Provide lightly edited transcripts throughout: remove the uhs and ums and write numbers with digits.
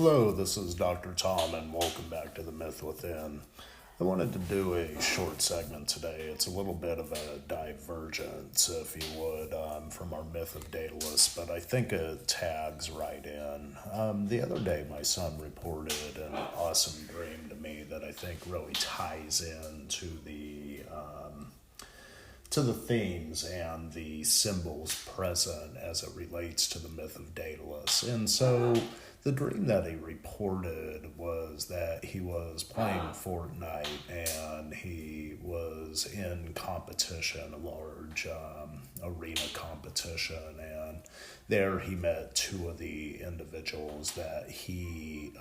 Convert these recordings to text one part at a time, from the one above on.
Hello, this is Dr. Tom, and welcome back to The Myth Within. I wanted to do a short segment today. It's a little bit of a divergence, if you would, from our myth of Daedalus, but I think it tags right in. The other day, my son reported an awesome dream to me that I think really ties in to the themes and the symbols present as it relates to the myth of Daedalus. And so the dream that he reported was that he was playing Fortnite and he was in competition, a large arena competition, and there he met two of the individuals that he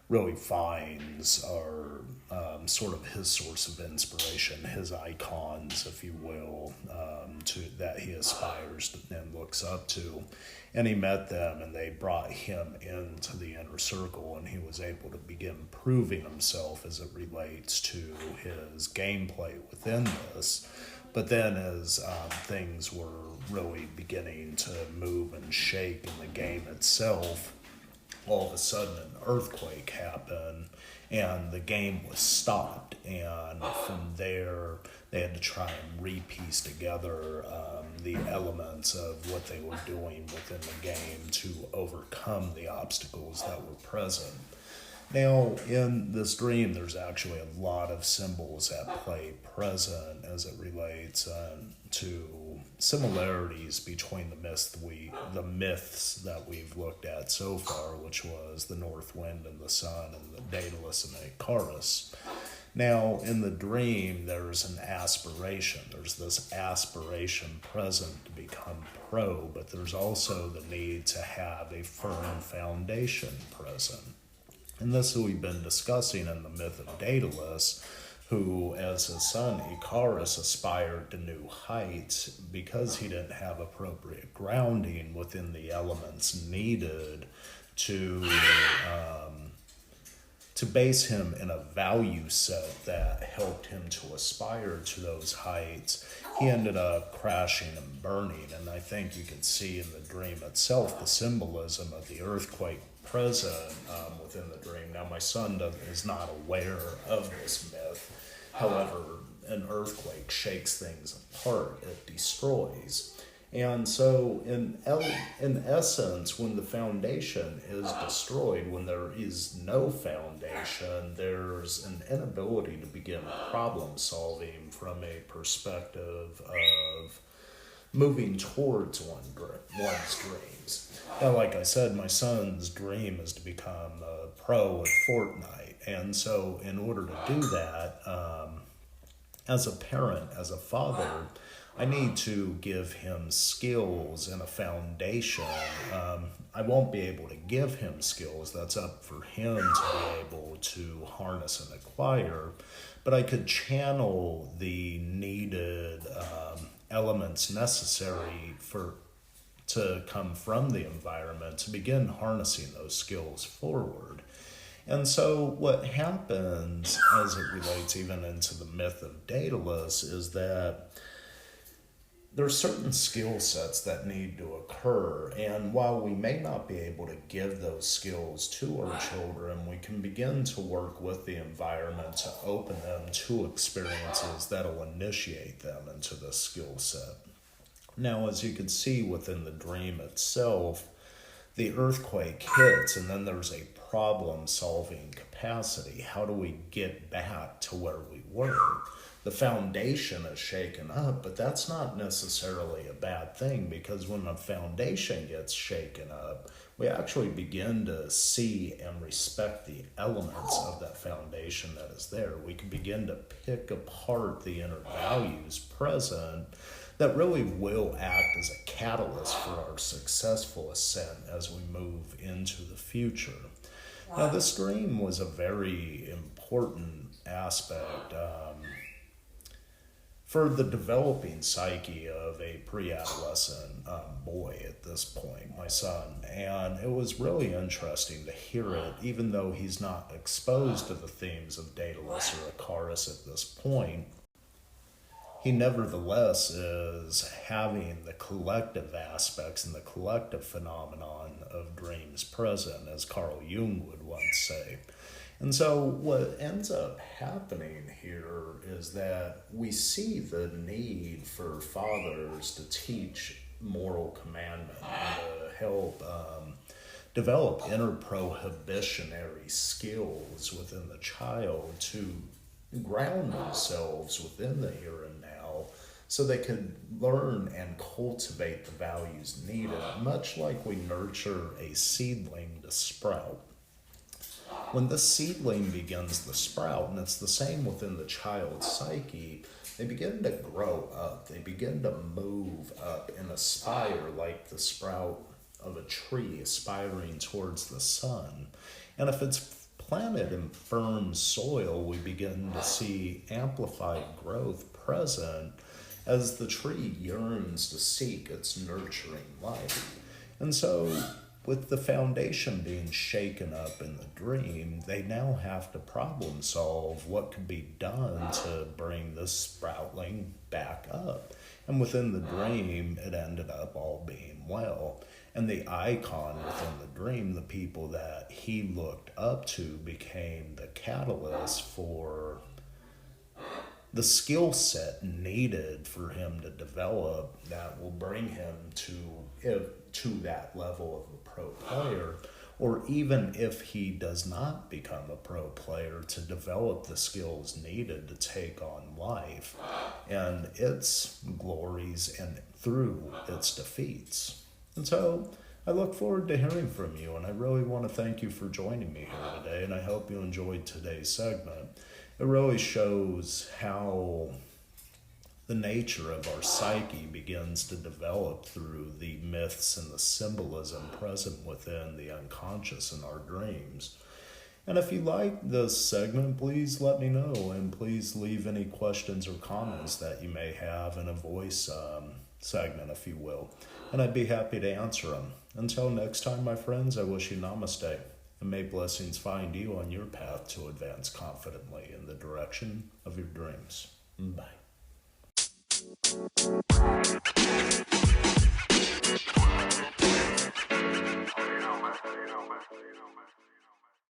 really finds are sort of his source of inspiration, his icons, if you will, to that he aspires to and looks up to. And he met them, and they brought him into the inner circle, and he was able to begin proving himself as it relates to his gameplay within this. But then as things were really beginning to move and shake in the game itself, all of a sudden an earthquake happened and the game was stopped, and from there they had to try and re-piece together the elements of what they were doing within the game to overcome the obstacles that were present. Now, in this dream, there's actually a lot of symbols at play present as it relates to similarities between the myths that we've looked at so far, which was the North Wind and the Sun and the Daedalus and Icarus. Now, in the dream, there's an aspiration. There's this aspiration present to become pro, but there's also the need to have a firm foundation present. And this we've been discussing in the myth of Daedalus, who, as his son Icarus, aspired to new heights because he didn't have appropriate grounding within the elements needed to base him in a value set that helped him to aspire to those heights. He ended up crashing and burning, and I think you can see in the dream itself the symbolism of the earthquake present within the dream. Now, my son is not aware of this myth. However, an earthquake shakes things apart. It destroys. And so, in essence, when the foundation is destroyed, when there is no foundation, there's an inability to begin problem solving from a perspective of moving towards one's dreams. Now, like I said, my son's dream is to become a pro at Fortnite. And so in order to do that, as a parent, as a father, I need to give him skills and a foundation. I won't be able to give him skills. That's up for him to be able to harness and acquire. But I could channel the needed elements necessary to come from the environment to begin harnessing those skills forward. And so what happens as it relates even into the myth of Daedalus is that there are certain skill sets that need to occur, and while we may not be able to give those skills to our children, we can begin to work with the environment to open them to experiences that will initiate them into this skill set. Now, as you can see within the dream itself, the earthquake hits, and then there's a problem-solving capacity. How do we get back to where we were? The foundation is shaken up, but that's not necessarily a bad thing, because when the foundation gets shaken up, we actually begin to see and respect the elements of that foundation that is there. We can begin to pick apart the inner values present that really will act as a catalyst for our successful ascent as we move into the future. Now, this dream was a very important aspect for the developing psyche of a pre-adolescent boy at this point, my son. And it was really interesting to hear it, even though he's not exposed to the themes of Daedalus or Icarus at this point. he nevertheless is having the collective aspects and the collective phenomenon of dreams present, as Carl Jung would once say. And so what ends up happening here is that we see the need for fathers to teach moral commandment and to help develop inner prohibitionary skills within the child to ground themselves within the here and now so they could learn and cultivate the values needed, much like we nurture a seedling to sprout. When the seedling begins to sprout, and it's the same within the child's psyche, they begin to grow up. They begin to move up and aspire like the sprout of a tree aspiring towards the sun. And if it's planted in firm soil, we begin to see amplified growth present as the tree yearns to seek its nurturing life. And so, with the foundation being shaken up in the dream, they now have to problem solve what could be done to bring this sproutling back up. And within the dream, it ended up all being well. And the icon within the dream, the people that he looked up to, became the catalyst for the skill set needed for him to develop that will bring him to that level of a pro player, or even if he does not become a pro player, to develop the skills needed to take on life and its glories and through its defeats. And so I look forward to hearing from you, and I really want to thank you for joining me here today, and I hope you enjoyed today's segment. It really shows how the nature of our psyche begins to develop through the myths and the symbolism present within the unconscious in our dreams. And if you like this segment, please let me know, and please leave any questions or comments that you may have in a voice segment, if you will, and I'd be happy to answer them. Until next time, my friends, I wish you namaste, and may blessings find you on your path to advance confidently in the direction of your dreams. Bye.